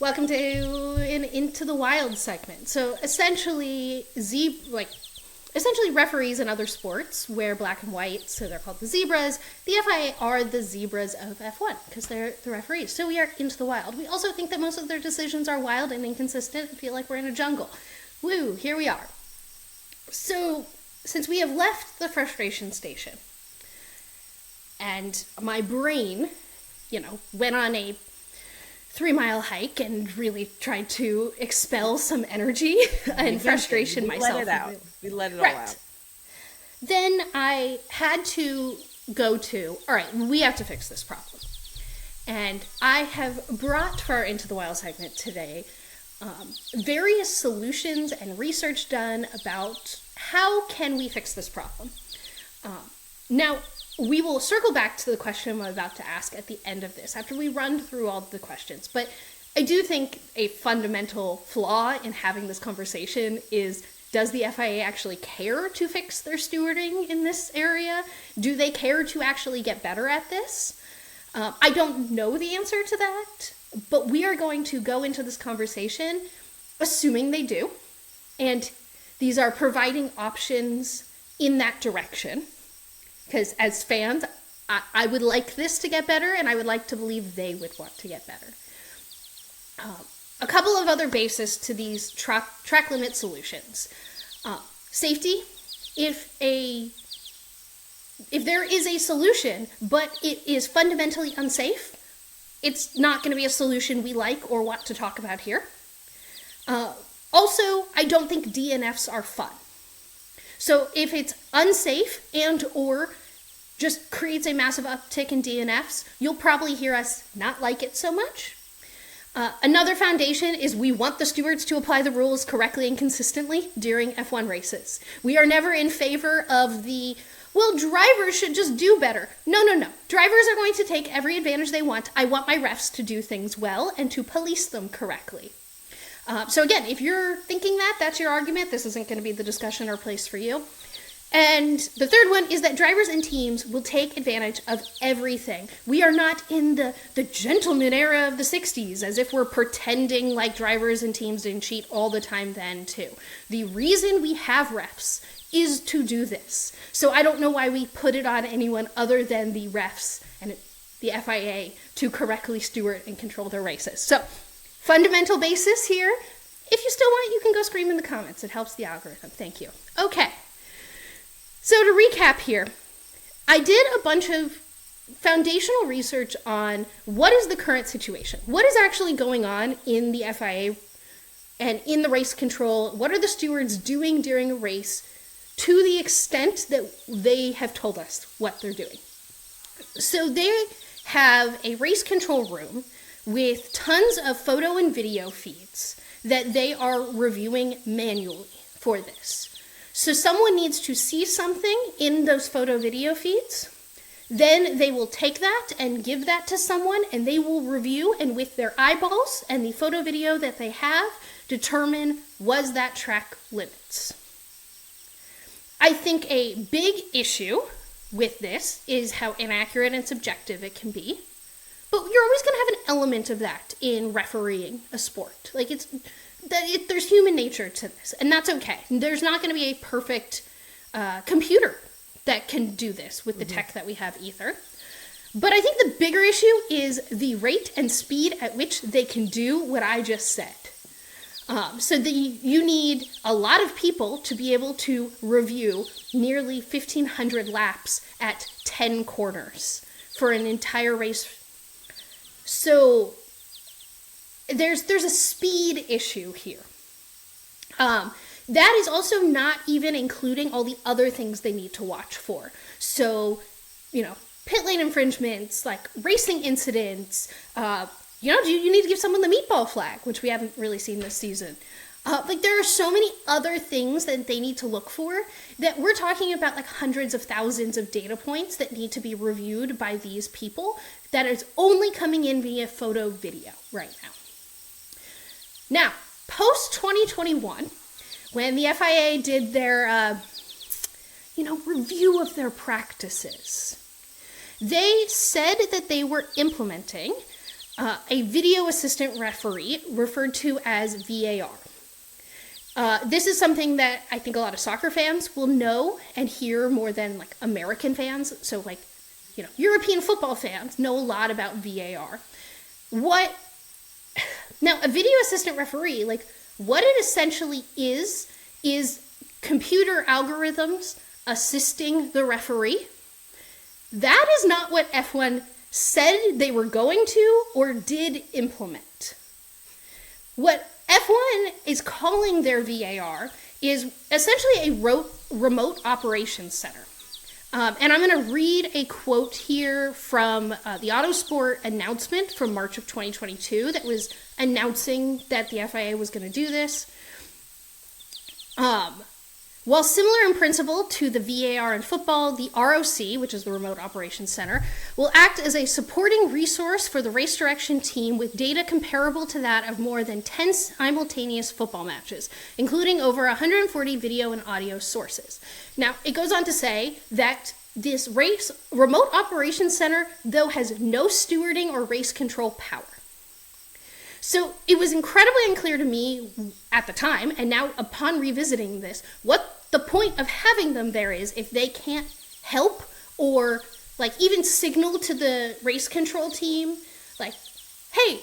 Welcome to an Into the Wild segment. So essentially, referees in other sports wear black and white, so they're called the zebras. The FIA are the zebras of F1 because they're the referees. So we are into the wild. We also think that most of their decisions are wild and inconsistent and feel like we're in a jungle. Woo, here we are. So since we have left the frustration station and my brain, went on a 3-mile hike and really tried to expel some energy and frustration myself. Let it out. We let it all out. Then I had to go to, all right, we have to fix this problem. And I have brought for our Into the Wild segment today various solutions and research done about how can we fix this problem. Now, we will circle back to the question I'm about to ask at the end of this, after we run through all the questions. But I do think a fundamental flaw in having this conversation is, does the FIA actually care to fix their stewarding in this area? Do they care to actually get better at this? I don't know the answer to that, but we are going to go into this conversation assuming they do. And these are providing options in that direction. Because as fans, I would like this to get better, and I would like to believe they would want to get better. A couple of other bases to these track limit solutions. Safety. If there is a solution, but it is fundamentally unsafe, it's not going to be a solution we like or want to talk about here. Also, I don't think DNFs are fun. So if it's unsafe and or just creates a massive uptick in DNFs, you'll probably hear us not like it so much. Another foundation is we want the stewards to apply the rules correctly and consistently during F1 races. We are never in favor of drivers should just do better. No. Drivers are going to take every advantage they want. I want my refs to do things well and to police them correctly. So again, if you're thinking that's your argument, this isn't going to be the discussion or place for you. And the third one is that drivers and teams will take advantage of everything. We are not in the gentleman era of the 60s, as if we're pretending like drivers and teams didn't cheat all the time then too. The reason we have refs is to do this. So I don't know why we put it on anyone other than the refs and the FIA to correctly steward and control their races. So fundamental basis here. If you still want, you can go scream in the comments. It helps the algorithm. Thank you. Okay. So to recap here, I did a bunch of foundational research on what is the current situation. What is actually going on in the FIA and in the race control? What are the stewards doing during a race to the extent that they have told us what they're doing? So they have a race control room with tons of photo and video feeds that they are reviewing manually for this. So someone needs to see something in those photo video feeds, then they will take that and give that to someone, and they will review, and with their eyeballs and the photo video that they have, determine was that track limits. I think a big issue with this is how inaccurate and subjective it can be. But you're always going to have an element of that in refereeing a sport. There's human nature to this, and that's okay. There's not going to be a perfect computer that can do this with the tech that we have either. But I think the bigger issue is the rate and speed at which they can do what I just said. So you need a lot of people to be able to review nearly 1,500 laps at 10 corners for an entire race. So there's a speed issue here. That is also not even including all the other things they need to watch for. So, pit lane infringements, like racing incidents, you need to give someone the meatball flag, which we haven't really seen this season. There are so many other things that they need to look for that we're talking about hundreds of thousands of data points that need to be reviewed by these people that is only coming in via photo video right now. Now, post-2021, when the FIA did their, review of their practices, they said that they were implementing a video assistant referee, referred to as VAR. This is something that I think a lot of soccer fans will know and hear more than like American fans. So like, European football fans know a lot about VAR. Now, a video assistant referee, like what it essentially is computer algorithms assisting the referee. That is not what F1 said they were going to or did implement. What F1 is calling their VAR is essentially a remote operations center. And I'm going to read a quote here from the Autosport announcement from March of 2022 that was announcing that the FIA was going to do this. While similar in principle to the VAR in football, the ROC, which is the Remote Operations Center, will act as a supporting resource for the race direction team with data comparable to that of more than 10 simultaneous football matches, including over 140 video and audio sources. Now, it goes on to say that this Remote Operations Center, though, has no stewarding or race control power. So it was incredibly unclear to me at the time, and now upon revisiting this, what the point of having them there is if they can't help or like even signal to the race control team, like, hey,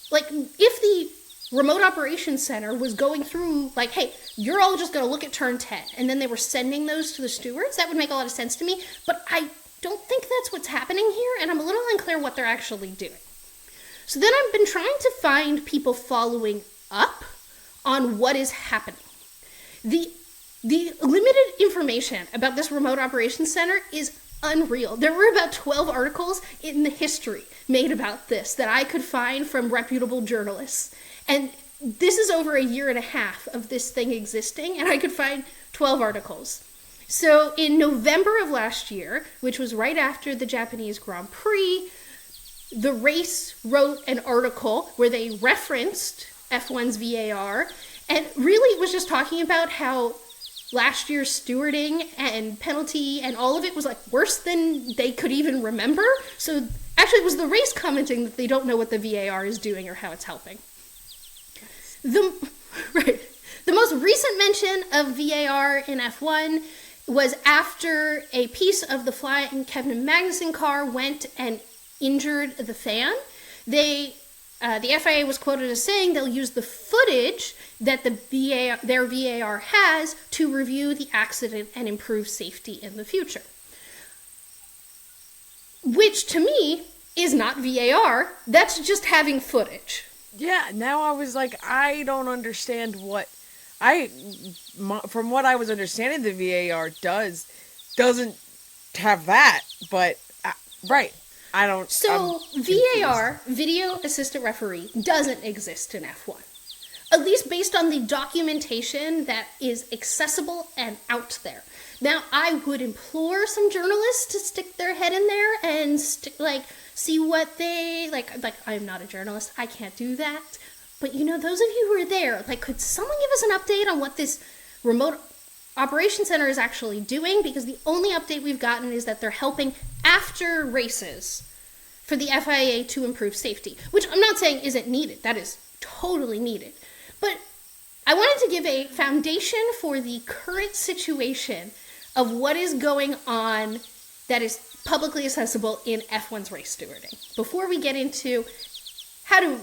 like if the Remote Operations Center was going through like, hey, you're all just going to look at turn 10, and then they were sending those to the stewards, that would make a lot of sense to me, but I don't think that's what's happening here, and I'm a little unclear what they're actually doing. So then I've been trying to find people following up on what is happening. The limited information about this Remote Operations Center is unreal. There were about 12 articles in the history made about this that I could find from reputable journalists. And this is over a year and a half of this thing existing, and I could find 12 articles. So in November of last year, which was right after the Japanese Grand Prix, the race wrote an article where they referenced F1's VAR, and really it was just talking about how last year's stewarding and penalty and all of it was like worse than they could even remember. So actually it was the race commenting that they don't know what the VAR is doing or how it's helping. The most recent mention of VAR in F1 was after a piece of the flying Kevin Magnussen car went and injured the fan. The FIA was quoted as saying they'll use the footage that their VAR has to review the accident and improve safety in the future. Which to me is not VAR, that's just having footage. Yeah, now I was like, I don't understand from what I was understanding the VAR doesn't have that, but right. I don't. So VAR, Video Assistant Referee, doesn't exist in F1. At least based on the documentation that is accessible and out there. Now, I would implore some journalists to stick their head in there and see what they like. I'm not a journalist, I can't do that. But those of you who are there, could someone give us an update on what this Remote Operations Center is actually doing? Because the only update we've gotten is that they're helping after races for the FIA to improve safety, which I'm not saying isn't needed. That is totally needed. But I wanted to give a foundation for the current situation of what is going on that is publicly accessible in F1's race stewarding. Before we get into how the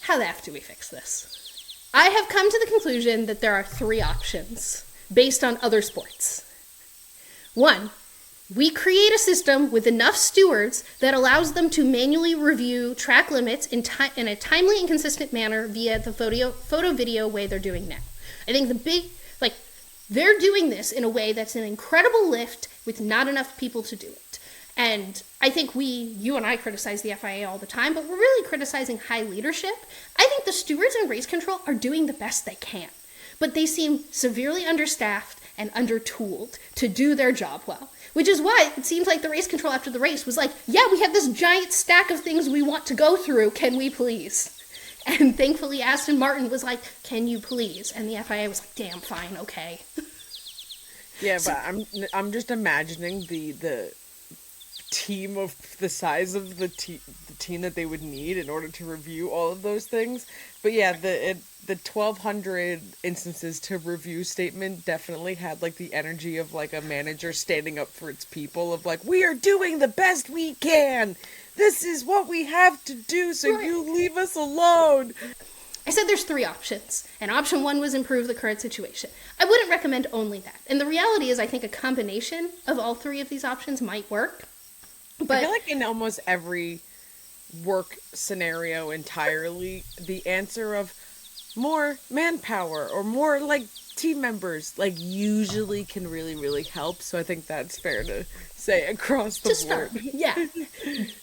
F do we fix this? I have come to the conclusion that there are 3 options based on other sports. 1, we create a system with enough stewards that allows them to manually review track limits in a timely and consistent manner via the photo-video way they're doing now. I think they're doing this in a way that's an incredible lift with not enough people to do it. And I think you and I criticize the FIA all the time, but we're really criticizing high leadership. I think the stewards and race control are doing the best they can, but they seem severely understaffed and undertooled to do their job well. Which is why it seems like the race control after the race was like, yeah, we have this giant stack of things we want to go through, can we please? And thankfully Aston Martin was like, can you please? And the FIA was like, damn, fine, okay. Yeah, but I'm just imagining the team of the size of the team that they would need in order to review all of those things. But yeah, the 1,200 instances to review statement definitely had like the energy of like a manager standing up for its people of like, we are doing the best we can. This is what we have to do, so right. You leave us alone. I said there's 3 options, and option 1 was improve the current situation. I wouldn't recommend only that. And the reality is I think a combination of all 3 of these options might work. But I feel like in almost every work scenario entirely, the answer of more manpower or more like team members like usually can really, really help. So I think that's fair to say across the board. Yeah.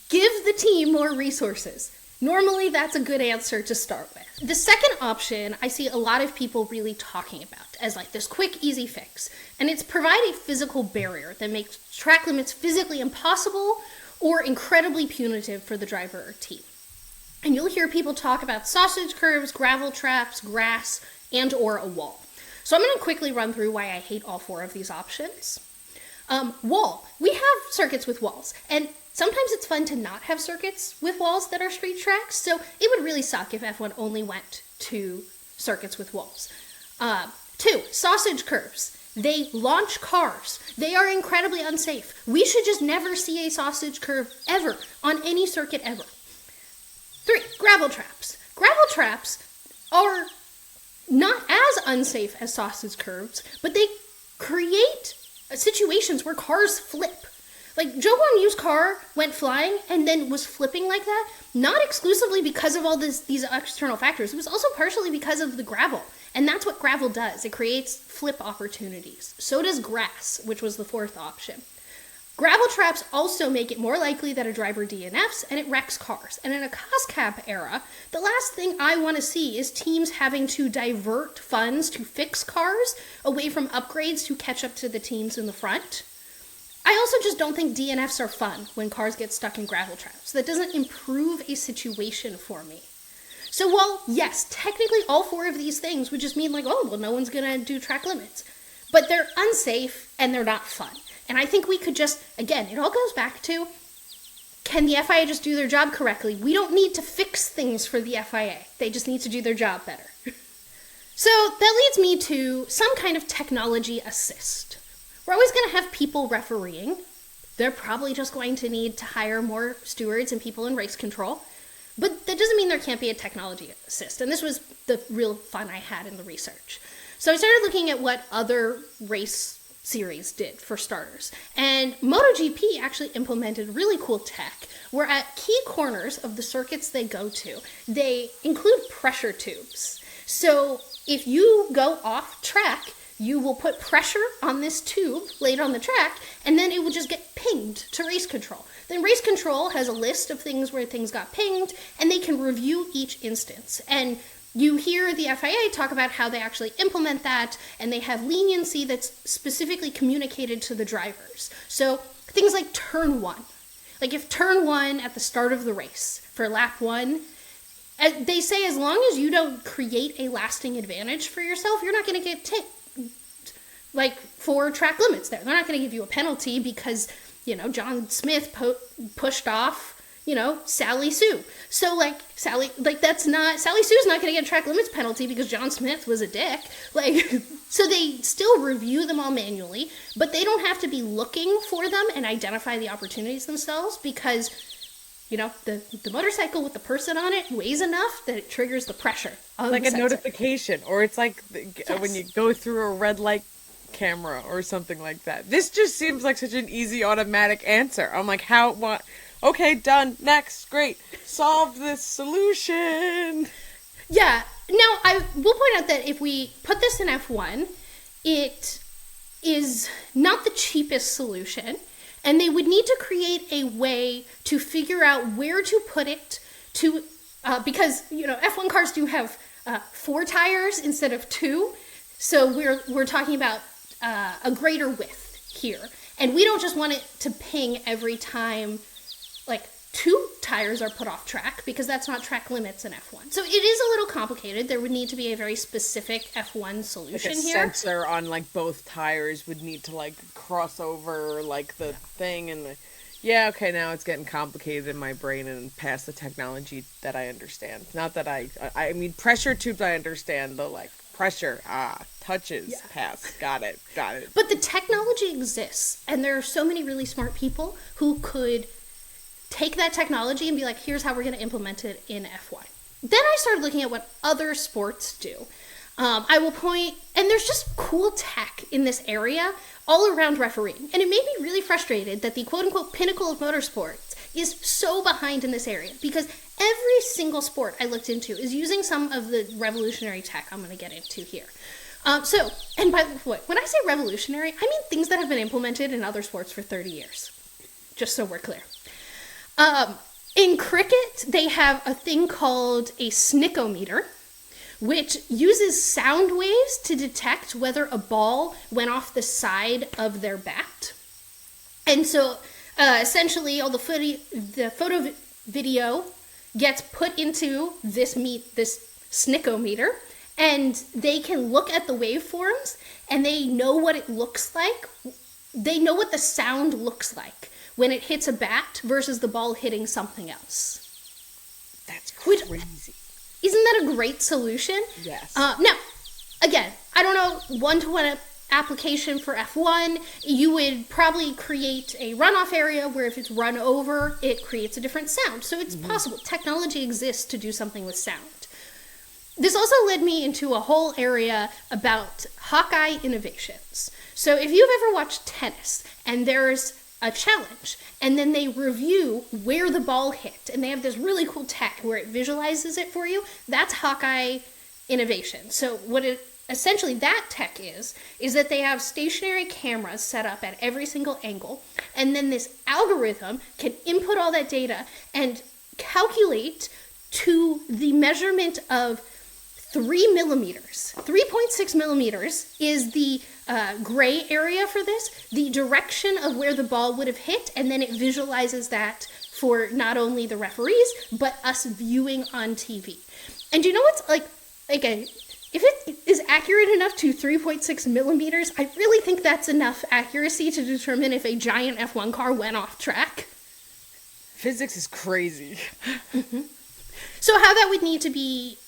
Give the team more resources. Normally, that's a good answer to start with. The second option I see a lot of people really talking about as like this quick, easy fix. And it's provide a physical barrier that makes track limits physically impossible or incredibly punitive for the driver or team. And you'll hear people talk about sausage curbs, gravel traps, grass, and or a wall. So I'm going to quickly run through why I hate all 4 of these options. Wall. We have circuits with walls, and sometimes it's fun to not have circuits with walls that are street tracks, so it would really suck if F1 only went to circuits with walls. 2, sausage curbs. They launch cars. They are incredibly unsafe. We should just never see a sausage curve ever on any circuit ever. 3, gravel traps. Gravel traps are not as unsafe as sausage curbs, but they create situations where cars flip. Like, Joe Guan Yu's car went flying and then was flipping like that, not exclusively because of all these external factors. It was also partially because of the gravel. And that's what gravel does. It creates flip opportunities. So does grass, which was the 4th option. Gravel traps also make it more likely that a driver DNFs and it wrecks cars. And in a cost cap era, the last thing I want to see is teams having to divert funds to fix cars away from upgrades to catch up to the teams in the front. I also just don't think DNFs are fun when cars get stuck in gravel traps. That doesn't improve a situation for me. So while, yes, technically all 4 of these things would just mean like, oh, well, no one's going to do track limits. But they're unsafe and they're not fun. And I think we could just, again, it all goes back to, can the FIA just do their job correctly? We don't need to fix things for the FIA. They just need to do their job better. So that leads me to some kind of technology assist. We're always going to have people refereeing. They're probably just going to need to hire more stewards and people in race control. But that doesn't mean there can't be a technology assist. And this was the real fun I had in the research. So I started looking at what other race series did for starters. And MotoGP actually implemented really cool tech where at key corners of the circuits they go to, they include pressure tubes. So if you go off track, you will put pressure on this tube laid on the track, and then it will just get pinged to race control. Then race control has a list of things where things got pinged, and they can review each instance. And you hear the FIA talk about how they actually implement that, and they have leniency that's specifically communicated to the drivers. So things like turn 1. Like if turn 1 at the start of the race for lap 1, they say as long as you don't create a lasting advantage for yourself, you're not going to get like for track limits there. They're not going to give you a penalty because, John Smith pushed off, Sally Sue. So Sally Sue's not going to get a track limits penalty because John Smith was a dick. So they still review them all manually, but they don't have to be looking for them and identify the opportunities themselves because, the motorcycle with the person on it weighs enough that it triggers the pressure. Like a notification, or it's like yes. When you go through a red light camera or something like that. This just seems like such an easy automatic answer. I'm like, what? Okay, done. Next. Great. Solve this solution. Yeah. Now, I will point out that if we put this in F1, it is not the cheapest solution, and they would need to create a way to figure out where to put it to, because, F1 cars do have 4 tires instead of 2, so we're talking about a greater width here. And we don't just want it to ping every time, 2 tires are put off track, because that's not track limits in F1. So it is a little complicated. There would need to be a very specific F1 solution here. Sensor on both tires would need to cross over the thing and Yeah, okay, now it's getting complicated in my brain and past the technology that I understand. Not that I mean, pressure tubes I understand, the like pressure, touches, Yeah. pass, got it. But the technology exists, and there are so many really smart people who could take that technology and be like, here's how we're going to implement it in F1. Then I started looking at what other sports do. I will point, and there's just cool tech in this area all around refereeing. And it made me really frustrated that the quote-unquote pinnacle of motorsports is so behind in this area, because every single sport I looked into is using some of the revolutionary tech I'm going to get into here. And by the way, when I say revolutionary, I mean things that have been implemented in other sports for 30 years. Just so we're clear. In cricket, they have a thing called a Snickometer, which uses sound waves to detect whether a ball went off the side of their bat. And so, essentially, all the photo video gets put into this Snickometer, and they can look at the waveforms, and they know what it looks like. They know what the sound looks like when it hits a bat versus the ball hitting something else. That's crazy. Isn't that a great solution? Yes. Now, again, I don't know one-to-one application for F1. You would probably create a runoff area where if it's run over, it creates a different sound. So it's possible. Technology exists to do something with sound. This also led me into a whole area about Hawkeye innovations. So if you've ever watched tennis and there's a challenge, and then they review where the ball hit, and they have this really cool tech where it visualizes it for you, that's Hawkeye innovation. So what it essentially that tech is that they have stationary cameras set up at every single angle, and then this algorithm can input all that data and calculate to the measurement of 3 millimeters. 3.6 millimeters is the gray area for this, the direction of where the ball would have hit, and then it visualizes that for not only the referees, but us viewing on TV. And do you know what's if it is accurate enough to 3.6 millimeters, I really think that's enough accuracy to determine if a giant F1 car went off track. Physics is crazy. So how that would need to be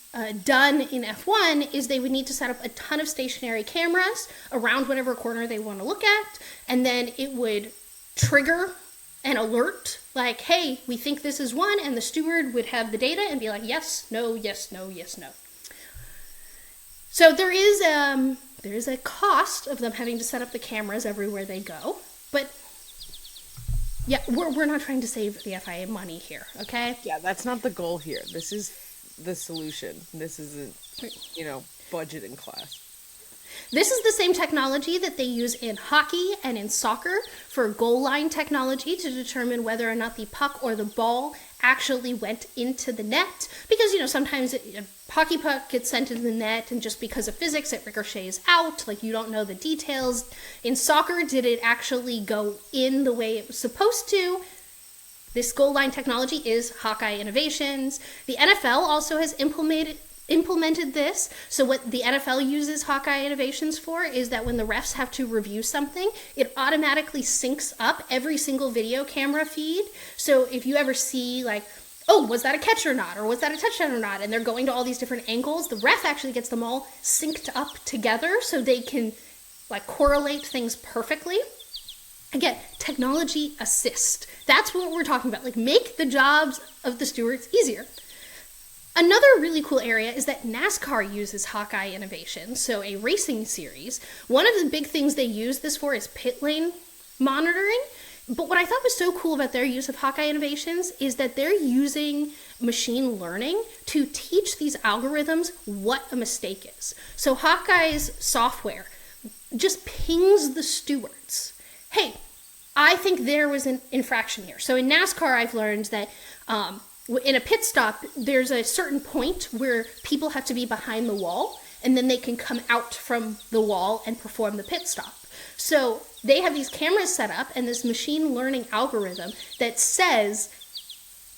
done in F1 is they would need to set up a ton of stationary cameras around whatever corner they want to look at, and then it would trigger an alert like, hey, we think this is one, and the steward would have the data and be like, yes, no, yes, no, yes, no. So there is a cost of them having to set up the cameras everywhere they go, but yeah, we're not trying to save the FIA money here, okay? Yeah, that's not the goal here. This is the solution. This isn't, budgeting class. This is the same technology that they use in hockey and in soccer for goal line technology to determine whether or not the puck or the ball actually went into the net. Because, sometimes a hockey puck gets sent into the net, and just because of physics, it ricochets out. Like, you don't know the details. In soccer, did it actually go in the way it was supposed to? This goal line technology is Hawkeye Innovations. The NFL also has implemented this. So what the NFL uses Hawkeye Innovations for is that when the refs have to review something, it automatically syncs up every single video camera feed. So if you ever see oh, was that a catch or not? Or was that a touchdown or not? And they're going to all these different angles, the ref actually gets them all synced up together so they can correlate things perfectly. Again, technology assist. That's what we're talking about. Make the jobs of the stewards easier. Another really cool area is that NASCAR uses Hawkeye Innovation, so a racing series. One of the big things they use this for is pit lane monitoring. But what I thought was so cool about their use of Hawkeye Innovations is that they're using machine learning to teach these algorithms what a mistake is. So Hawkeye's software just pings the stewards. Hey, I think there was an infraction here. So in NASCAR, I've learned that in a pit stop, there's a certain point where people have to be behind the wall, and then they can come out from the wall and perform the pit stop. So they have these cameras set up and this machine learning algorithm that says,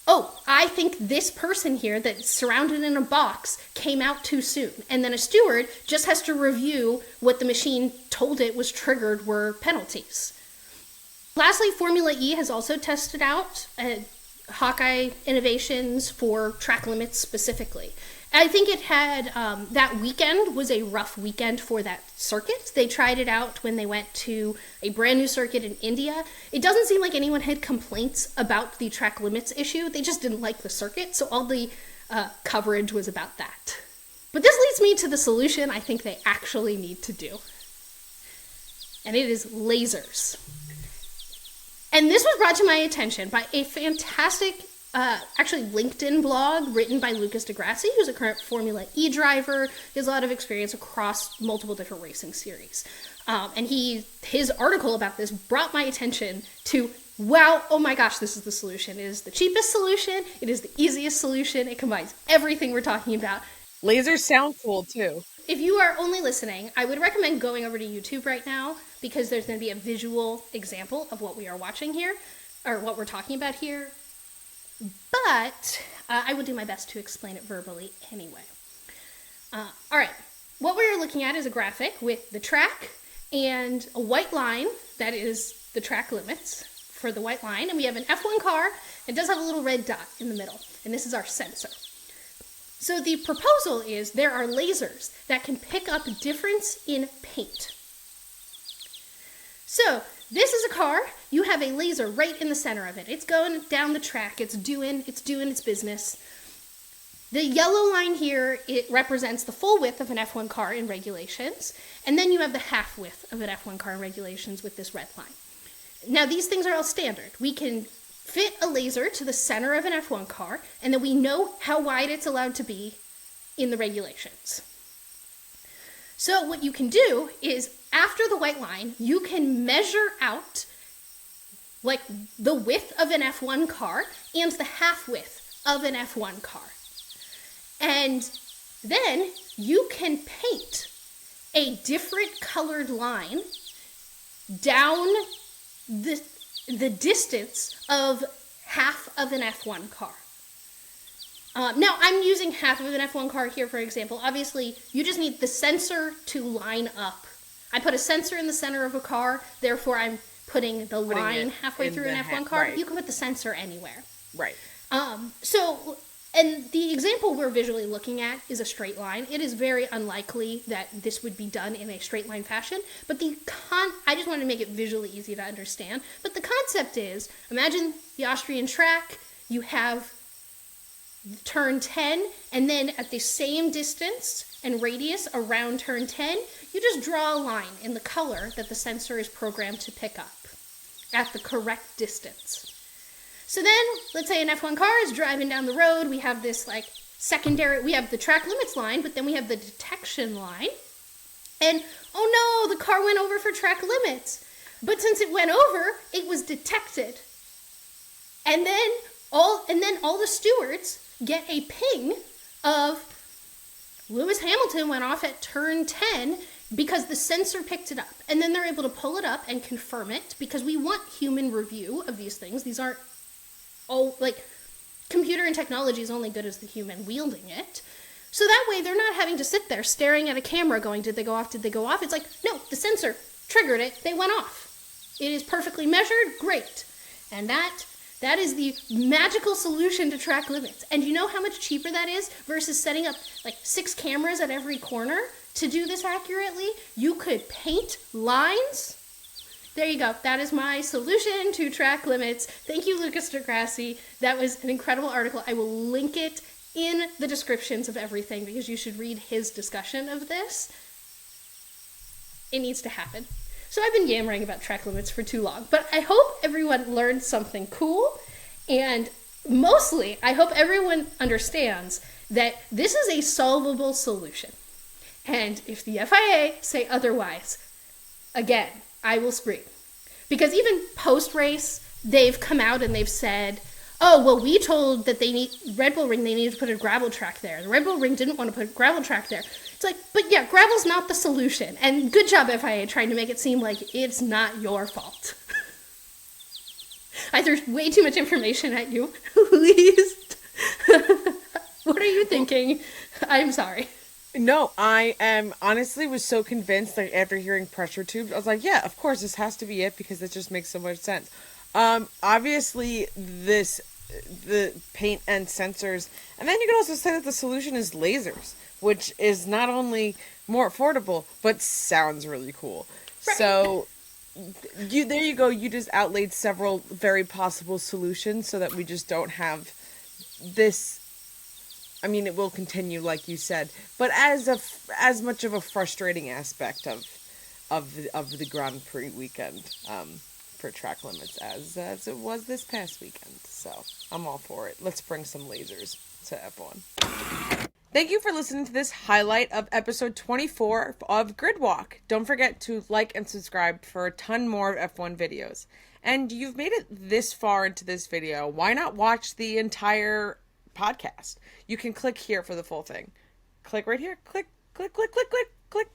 oh, I think this person here that's surrounded in a box came out too soon. And then a steward just has to review what the machine told it was triggered were penalties. Lastly, Formula E has also tested out Hawkeye innovations for track limits specifically. I think it had, that weekend was a rough weekend for that circuit. They tried it out when they went to a brand new circuit in India. It doesn't seem like anyone had complaints about the track limits issue. They just didn't like the circuit, so all the coverage was about that. But this leads me to the solution I think they actually need to do. And it is lasers. And this was brought to my attention by a fantastic actually LinkedIn blog written by Lucas deGrassi, who's a current Formula E driver. He has a lot of experience across multiple different racing series. And his article about this brought my attention to, wow, oh my gosh, this is the solution. It is the cheapest solution. It is the easiest solution. It combines everything we're talking about. Lasers sound cool too. If you are only listening, I would recommend going over to YouTube right now because there's going to be a visual example of what we are watching here, or what we're talking about here. But I will do my best to explain it verbally anyway. All right, what we're looking at is a graphic with the track and a white line that is the track limits for the white line. And we have an F1 car. It does have a little red dot in the middle, and this is our sensor. So the proposal is there are lasers that can pick up difference in paint. So this is a car. You have a laser right in the center of it. It's going down the track. It's doing its business. The yellow line here, it represents the full width of an F1 car in regulations. And then you have the half width of an F1 car in regulations with this red line. Now, these things are all standard. We can fit a laser to the center of an F1 car, and then we know how wide it's allowed to be in the regulations. So what you can do is, after the white line, you can measure out like the width of an F1 car and the half width of an F1 car. And then you can paint a different colored line down the distance of half of an F1 car. Now, I'm using half of an F1 car here, for example. Obviously, you just need the sensor to line up. I put a sensor in the center of a car, therefore I'm putting the line halfway through an F1 car. Right. You can put the sensor anywhere. Right. And the example we're visually looking at is a straight line. It is very unlikely that this would be done in a straight line fashion, but I just wanted to make it visually easy to understand. But the concept is, imagine the Austrian track, you have turn 10, and then at the same distance and radius around turn 10, you just draw a line in the color that the sensor is programmed to pick up at the correct distance. So then, let's say an F1 car is driving down the road, we have this like secondary, we have the track limits line, but then we have the detection line. And oh no, the car went over for track limits. But since it went over, it was detected. And then all the stewards get a ping of Lewis Hamilton went off at turn 10 because the sensor picked it up. And then they're able to pull it up and confirm it because we want human review of these things. These aren't computer and technology is only good as the human wielding it. So that way they're not having to sit there staring at a camera going, did they go off? Did they go off? It's like, no, the sensor triggered it. They went off. It is perfectly measured. Great. And that is the magical solution to track limits. And you know how much cheaper that is versus setting up like 6 cameras at every corner to do this accurately? You could paint lines. There you go. That is my solution to track limits. Thank you, Lucas deGrassi. That was an incredible article. I will link it in the descriptions of everything because you should read his discussion of this. It needs to happen. So I've been yammering about track limits for too long, but I hope everyone learned something cool, and mostly I hope everyone understands that this is a solvable solution. And if the FIA say otherwise, again, I will scream. Because even post-race, they've come out and they've said, oh, well, we told that Red Bull Ring, they needed to put a gravel track there. The Red Bull Ring didn't want to put a gravel track there. It's like, but yeah, gravel's not the solution. And good job, FIA, trying to make it seem like it's not your fault. I threw way too much information at you. Please. What are you thinking? I'm sorry. No, I am honestly was so convinced, like after hearing pressure tubes, I was like, yeah, of course this has to be it because it just makes so much sense. Obviously the paint and sensors, and then you can also say that the solution is lasers, which is not only more affordable but sounds really cool. Right. So you there you go. You just outlaid several very possible solutions so that we just don't have this. I mean, it will continue, like you said, but as much of a frustrating aspect of the Grand Prix weekend for track limits as it was this past weekend. So I'm all for it. Let's bring some lasers to F1. Thank you for listening to this highlight of episode 24 of Grid Walk. Don't forget to like and subscribe for a ton more of F1 videos. And you've made it this far into this video. Why not watch the entire podcast? You can click here for the full thing. Click right here. Click, click, click, click, click, click.